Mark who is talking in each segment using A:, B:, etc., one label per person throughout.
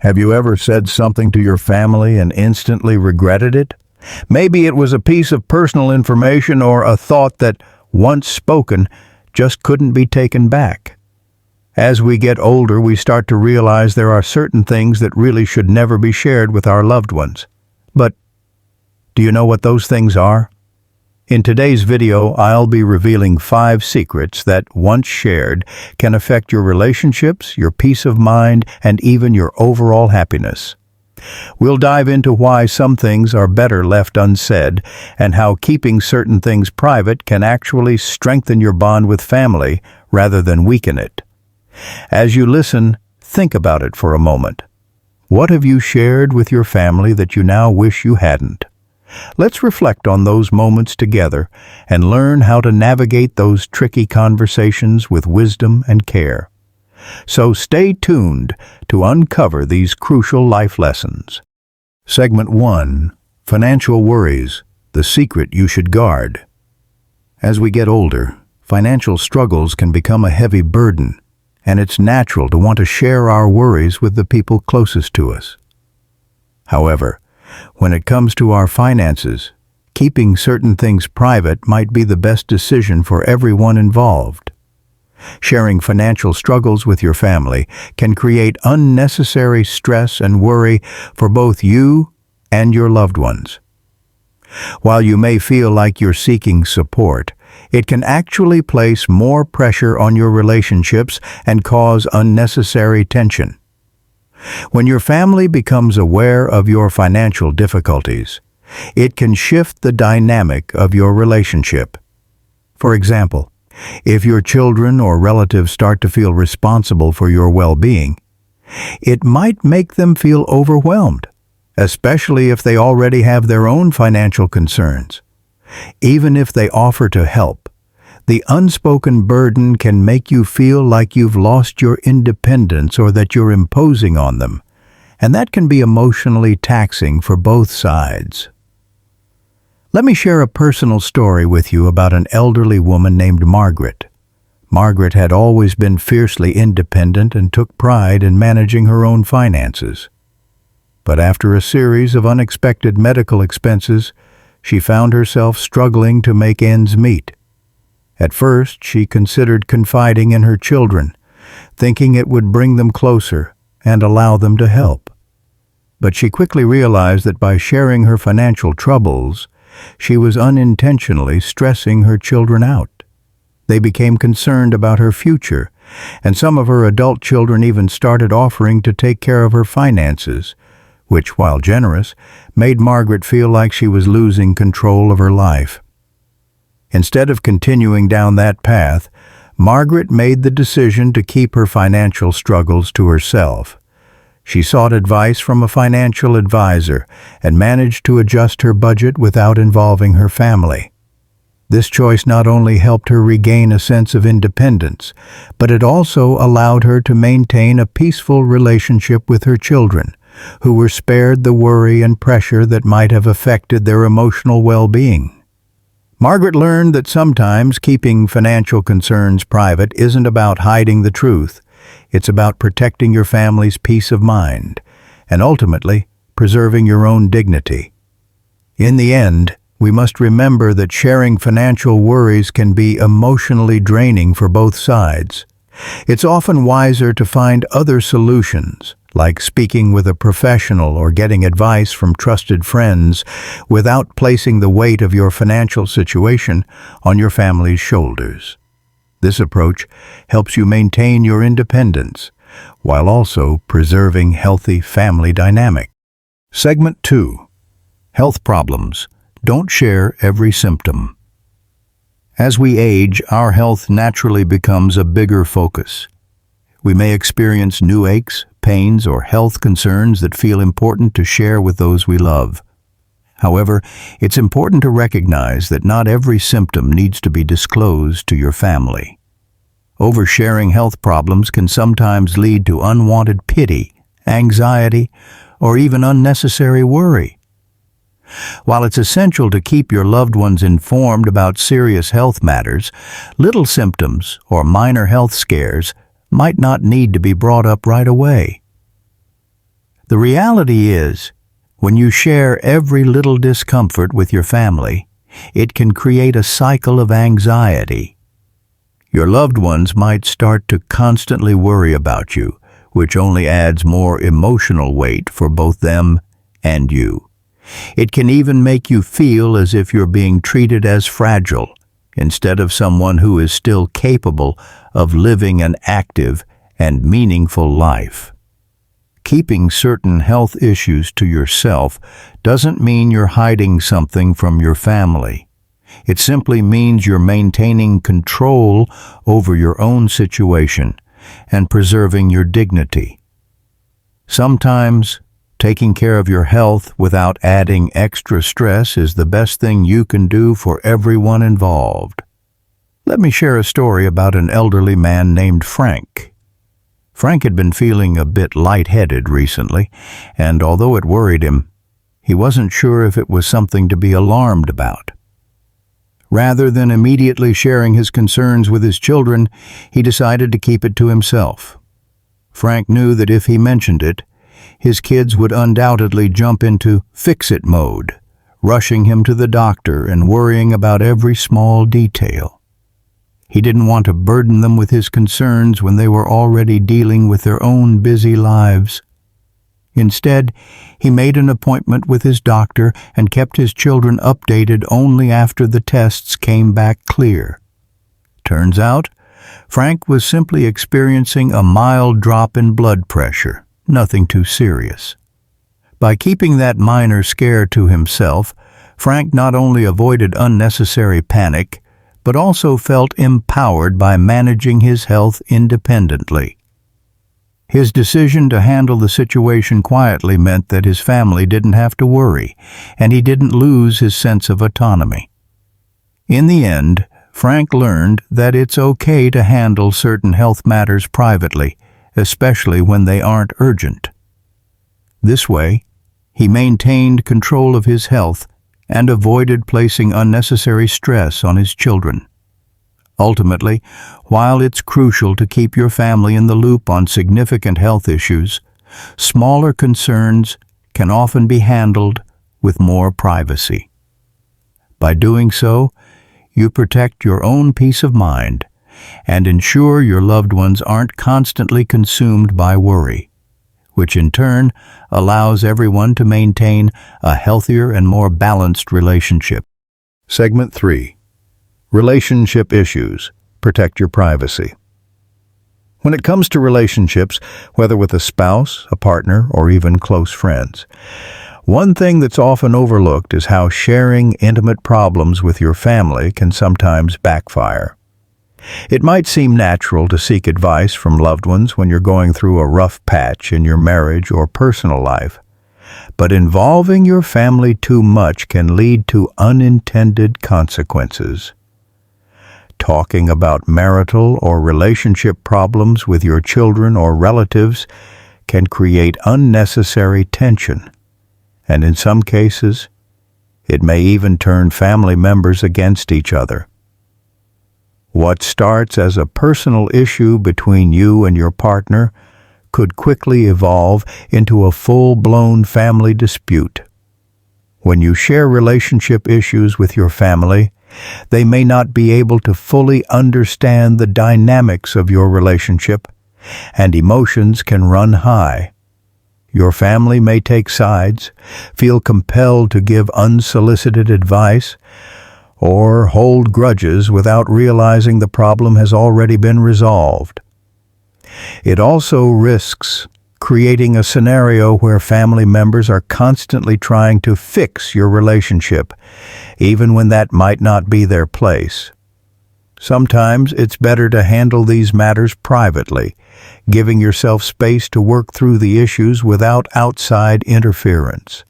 A: Have you ever said something to your family and instantly regretted it? Maybe it was a piece of personal information or a thought that, once spoken, just couldn't be taken back. As we get older, we start to realize there are certain things that really should never be shared with our loved ones. But do you know what those things are? In today's video, I'll be revealing 5 secrets that, once shared, can affect your relationships, your peace of mind, and even your overall happiness. We'll dive into why some things are better left unsaid and how keeping certain things private can actually strengthen your bond with family rather than weaken it. As you listen, think about it for a moment. What have you shared with your family that you now wish you hadn't? Let's reflect on those moments together and learn how to navigate those tricky conversations with wisdom and care. So stay tuned to uncover these crucial life lessons. Segment 1. Financial Worries, the Secret You Should Guard. As we get older, financial struggles can become a heavy burden, and it's natural to want to share our worries with the people closest to us. However, when it comes to our finances, keeping certain things private might be the best decision for everyone involved. Sharing financial struggles with your family can create unnecessary stress and worry for both you and your loved ones. While you may feel like you're seeking support, it can actually place more pressure on your relationships and cause unnecessary tension. When your family becomes aware of your financial difficulties, it can shift the dynamic of your relationship. For example, if your children or relatives start to feel responsible for your well-being, it might make them feel overwhelmed, especially if they already have their own financial concerns. Even if they offer to help, the unspoken burden can make you feel like you've lost your independence or that you're imposing on them, and that can be emotionally taxing for both sides. Let me share a personal story with you about an elderly woman named Margaret. Margaret had always been fiercely independent and took pride in managing her own finances. But after a series of unexpected medical expenses, she found herself struggling to make ends meet. At first, she considered confiding in her children, thinking it would bring them closer and allow them to help. But she quickly realized that by sharing her financial troubles, she was unintentionally stressing her children out. They became concerned about her future, and some of her adult children even started offering to take care of her finances, which, while generous, made Margaret feel like she was losing control of her life. Instead of continuing down that path, Margaret made the decision to keep her financial struggles to herself. She sought advice from a financial advisor and managed to adjust her budget without involving her family. This choice not only helped her regain a sense of independence, but it also allowed her to maintain a peaceful relationship with her children, who were spared the worry and pressure that might have affected their emotional well-being. Margaret learned that sometimes keeping financial concerns private isn't about hiding the truth. It's about protecting your family's peace of mind and ultimately preserving your own dignity. In the end, we must remember that sharing financial worries can be emotionally draining for both sides. It's often wiser to find other solutions, like speaking with a professional or getting advice from trusted friends, without placing the weight of your financial situation on your family's shoulders. This approach helps you maintain your independence, while also preserving healthy family dynamic. Segment 2. Health Problems. Don't share every symptom. As we age, our health naturally becomes a bigger focus. We may experience new aches, pains, or health concerns that feel important to share with those we love. However, it's important to recognize that not every symptom needs to be disclosed to your family. Oversharing health problems can sometimes lead to unwanted pity, anxiety, or even unnecessary worry. While it's essential to keep your loved ones informed about serious health matters, little symptoms or minor health scares might not need to be brought up right away. The reality is, when you share every little discomfort with your family, it can create a cycle of anxiety. Your loved ones might start to constantly worry about you, which only adds more emotional weight for both them and you. It can even make you feel as if you're being treated as fragile, instead of someone who is still capable of living an active and meaningful life. Keeping certain health issues to yourself doesn't mean you're hiding something from your family. It simply means you're maintaining control over your own situation and preserving your dignity. Sometimes, taking care of your health without adding extra stress is the best thing you can do for everyone involved. Let me share a story about an elderly man named Frank. Frank had been feeling a bit lightheaded recently, and although it worried him, he wasn't sure if it was something to be alarmed about. Rather than immediately sharing his concerns with his children, he decided to keep it to himself. Frank knew that if he mentioned it, his kids would undoubtedly jump into fix-it mode, rushing him to the doctor and worrying about every small detail. He didn't want to burden them with his concerns when they were already dealing with their own busy lives. Instead, he made an appointment with his doctor and kept his children updated only after the tests came back clear. Turns out, Frank was simply experiencing a mild drop in blood pressure, nothing too serious. By keeping that minor scare to himself, Frank not only avoided unnecessary panic, but also felt empowered by managing his health independently. His decision to handle the situation quietly meant that his family didn't have to worry, and he didn't lose his sense of autonomy. In the end, Frank learned that it's okay to handle certain health matters privately, especially when they aren't urgent. This way, he maintained control of his health and avoided placing unnecessary stress on his children. Ultimately, while it's crucial to keep your family in the loop on significant health issues, smaller concerns can often be handled with more privacy. By doing so, you protect your own peace of mind and ensure your loved ones aren't constantly consumed by worry, which in turn allows everyone to maintain a healthier and more balanced relationship. Segment 3. Relationship issues. Protect your privacy. When it comes to relationships, whether with a spouse, a partner, or even close friends, one thing that's often overlooked is how sharing intimate problems with your family can sometimes backfire. It might seem natural to seek advice from loved ones when you're going through a rough patch in your marriage or personal life, but involving your family too much can lead to unintended consequences. Talking about marital or relationship problems with your children or relatives can create unnecessary tension, and in some cases, it may even turn family members against each other. What starts as a personal issue between you and your partner could quickly evolve into a full-blown family dispute. When you share relationship issues with your family, they may not be able to fully understand the dynamics of your relationship, and emotions can run high. Your family may take sides, feel compelled to give unsolicited advice, or hold grudges without realizing the problem has already been resolved. It also risks creating a scenario where family members are constantly trying to fix your relationship, even when that might not be their place. Sometimes it's better to handle these matters privately, giving yourself space to work through the issues without outside interference.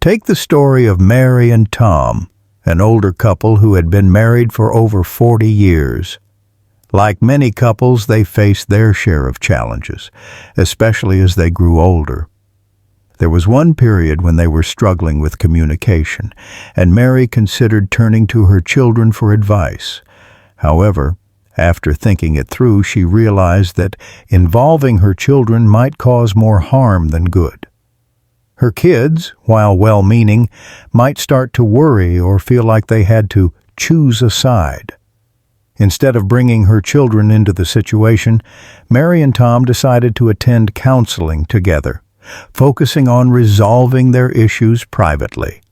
A: Take the story of Mary and Tom, an older couple who had been married for over 40 years. Like many couples, they faced their share of challenges, especially as they grew older. There was one period when they were struggling with communication, and Mary considered turning to her children for advice. However, After thinking it through, she realized that involving her children might cause more harm than good. Her kids, while well-meaning, might start to worry or feel like they had to choose a side. Instead of bringing her children into the situation, Mary and Tom decided to attend counseling together, focusing on resolving their issues privately.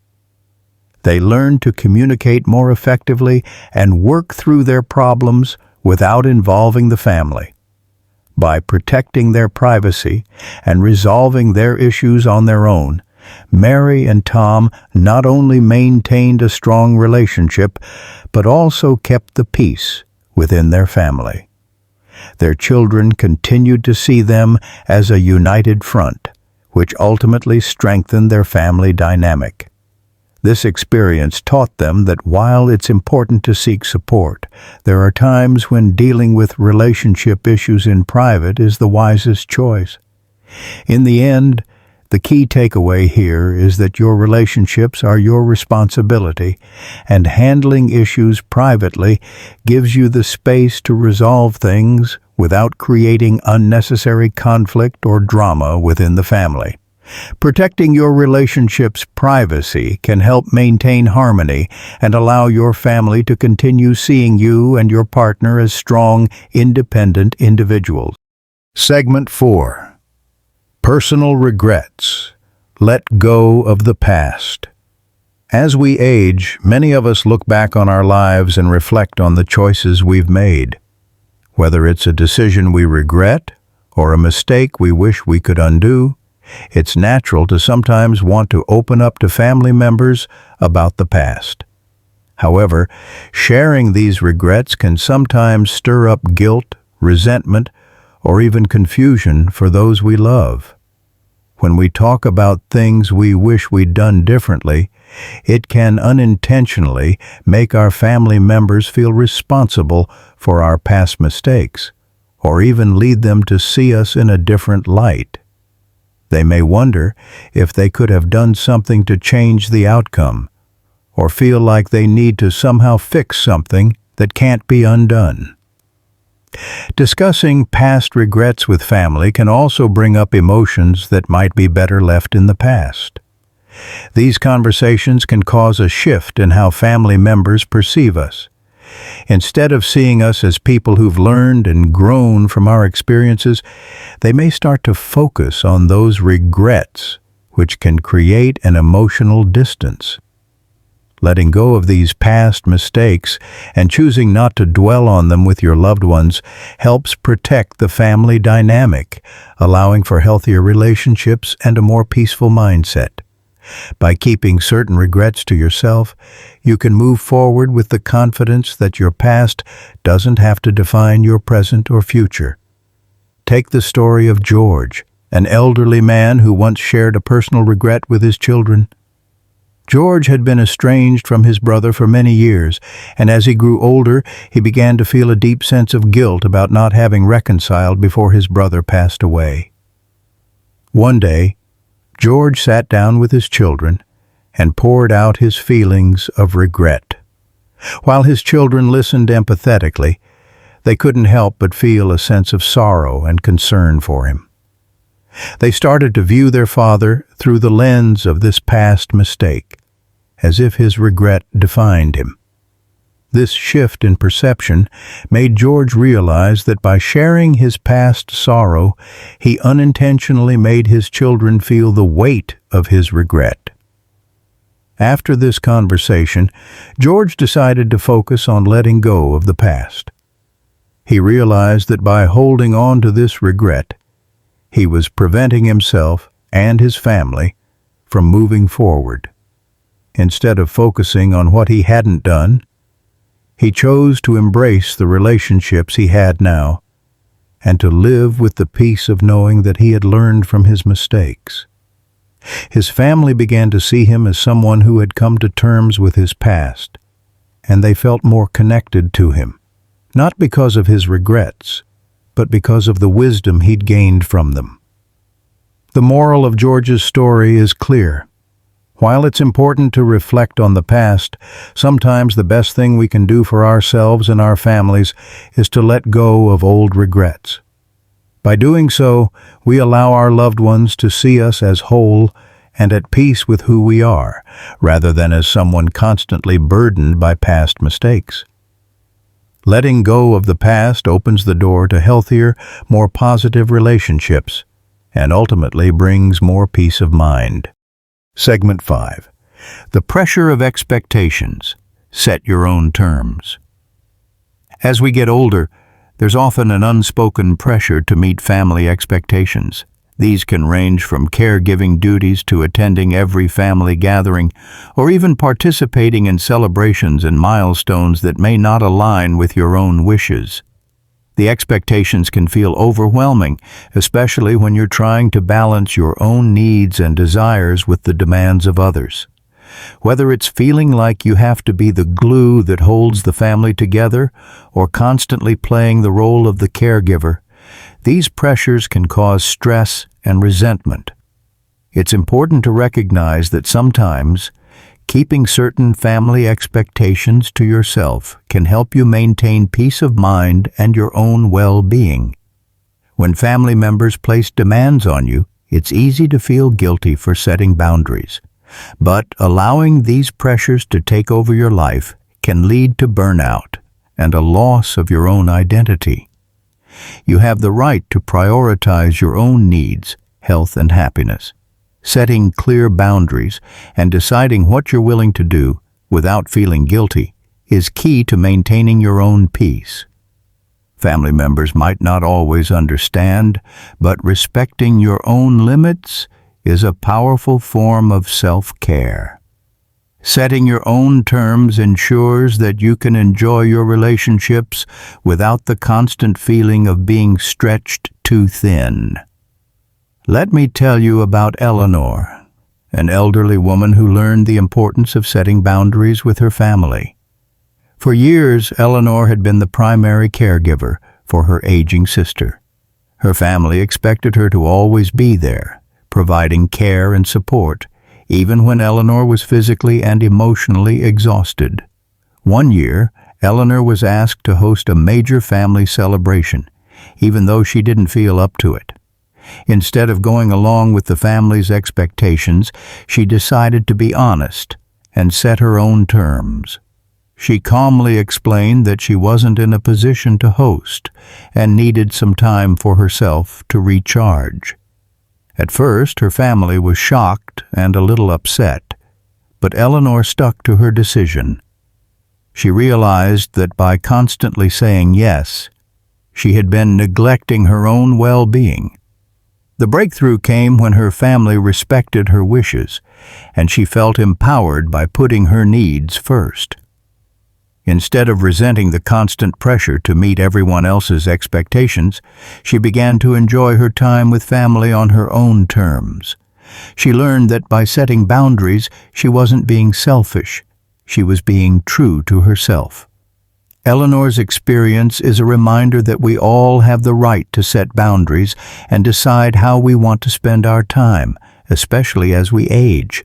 A: They learned to communicate more effectively and work through their problems without involving the family. By protecting their privacy and resolving their issues on their own, Mary and Tom not only maintained a strong relationship, but also kept the peace within their family. Their children continued to see them as a united front, which ultimately strengthened their family dynamic. This experience taught them that while it's important to seek support, there are times when dealing with relationship issues in private is the wisest choice. In the end, the key takeaway here is that your relationships are your responsibility, and handling issues privately gives you the space to resolve things without creating unnecessary conflict or drama within the family. Protecting your relationship's privacy can help maintain harmony and allow your family to continue seeing you and your partner as strong, independent individuals. Segment 4. Personal regrets. Let go of the past. As we age, many of us look back on our lives and reflect on the choices we've made. Whether it's a decision we regret or a mistake we wish we could undo, it's natural to sometimes want to open up to family members about the past. However, sharing these regrets can sometimes stir up guilt, resentment, or even confusion for those we love. When we talk about things we wish we'd done differently, it can unintentionally make our family members feel responsible for our past mistakes, or even lead them to see us in a different light. They may wonder if they could have done something to change the outcome, or feel like they need to somehow fix something that can't be undone. Discussing past regrets with family can also bring up emotions that might be better left in the past. These conversations can cause a shift in how family members perceive us. Instead of seeing us as people who've learned and grown from our experiences, they may start to focus on those regrets, which can create an emotional distance. Letting go of these past mistakes and choosing not to dwell on them with your loved ones helps protect the family dynamic, allowing for healthier relationships and a more peaceful mindset. By keeping certain regrets to yourself, you can move forward with the confidence that your past doesn't have to define your present or future. Take the story of George, an elderly man who once shared a personal regret with his children. George had been estranged from his brother for many years, and as he grew older, he began to feel a deep sense of guilt about not having reconciled before his brother passed away. One day, George sat down with his children and poured out his feelings of regret. While his children listened empathetically, they couldn't help but feel a sense of sorrow and concern for him. They started to view their father through the lens of this past mistake, as if his regret defined him. This shift in perception made George realize that by sharing his past sorrow, he unintentionally made his children feel the weight of his regret. After this conversation, George decided to focus on letting go of the past. He realized that by holding on to this regret, he was preventing himself and his family from moving forward. Instead of focusing on what he hadn't done, he chose to embrace the relationships he had now and to live with the peace of knowing that he had learned from his mistakes. His family began to see him as someone who had come to terms with his past, and they felt more connected to him, not because of his regrets, but because of the wisdom he'd gained from them. The moral of George's story is clear. While it's important to reflect on the past, sometimes the best thing we can do for ourselves and our families is to let go of old regrets. By doing so, we allow our loved ones to see us as whole and at peace with who we are, rather than as someone constantly burdened by past mistakes. Letting go of the past opens the door to healthier, more positive relationships, and ultimately brings more peace of mind. Segment 5. The pressure of expectations. Set your own terms. As we get older, there's often an unspoken pressure to meet family expectations. These can range from caregiving duties to attending every family gathering, or even participating in celebrations and milestones that may not align with your own wishes. The expectations can feel overwhelming, especially when you're trying to balance your own needs and desires with the demands of others. Whether it's feeling like you have to be the glue that holds the family together or constantly playing the role of the caregiver, these pressures can cause stress and resentment. It's important to recognize that sometimes keeping certain family expectations to yourself can help you maintain peace of mind and your own well-being. When family members place demands on you, it's easy to feel guilty for setting boundaries. But allowing these pressures to take over your life can lead to burnout and a loss of your own identity. You have the right to prioritize your own needs, health, and happiness. Setting clear boundaries and deciding what you're willing to do without feeling guilty is key to maintaining your own peace. Family members might not always understand, but respecting your own limits is a powerful form of self-care. Setting your own terms ensures that you can enjoy your relationships without the constant feeling of being stretched too thin. Let me tell you about Eleanor, an elderly woman who learned the importance of setting boundaries with her family. For years, Eleanor had been the primary caregiver for her aging sister. Her family expected her to always be there, providing care and support, even when Eleanor was physically and emotionally exhausted. One year, Eleanor was asked to host a major family celebration, even though she didn't feel up to it. Instead of going along with the family's expectations, she decided to be honest and set her own terms. She calmly explained that she wasn't in a position to host and needed some time for herself to recharge. At first, her family was shocked and a little upset, but Eleanor stuck to her decision. She realized that by constantly saying yes, she had been neglecting her own well-being. The breakthrough came when her family respected her wishes, and she felt empowered by putting her needs first. Instead of resenting the constant pressure to meet everyone else's expectations, she began to enjoy her time with family on her own terms. She learned that by setting boundaries, she wasn't being selfish. She was being true to herself. Eleanor's experience is a reminder that we all have the right to set boundaries and decide how we want to spend our time, especially as we age.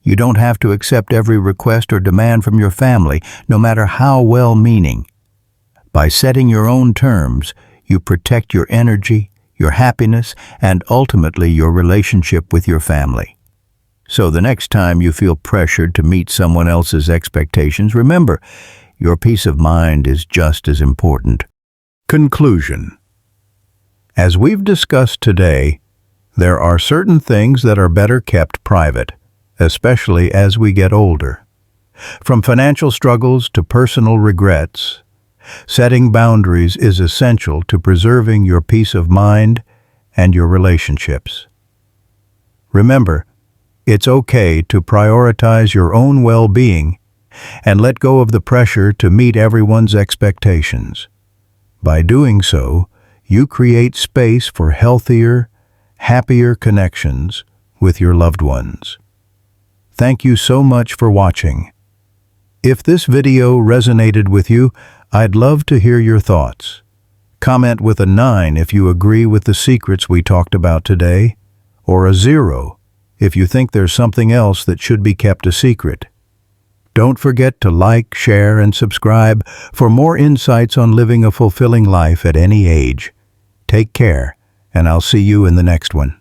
A: You don't have to accept every request or demand from your family, no matter how well-meaning. By setting your own terms, you protect your energy, your happiness, and ultimately your relationship with your family. So the next time you feel pressured to meet someone else's expectations, remember, your peace of mind is just as important. Conclusion. As we've discussed today, there are certain things that are better kept private, especially as we get older. From financial struggles to personal regrets, setting boundaries is essential to preserving your peace of mind and your relationships. Remember, it's okay to prioritize your own well-being and let go of the pressure to meet everyone's expectations. By doing so, you create space for healthier, happier connections with your loved ones. Thank you so much for watching. If this video resonated with you, I'd love to hear your thoughts. Comment with a 9 if you agree with the secrets we talked about today, or a 0 if you think there's something else that should be kept a secret. Don't forget to like, share, and subscribe for more insights on living a fulfilling life at any age. Take care, and I'll see you in the next one.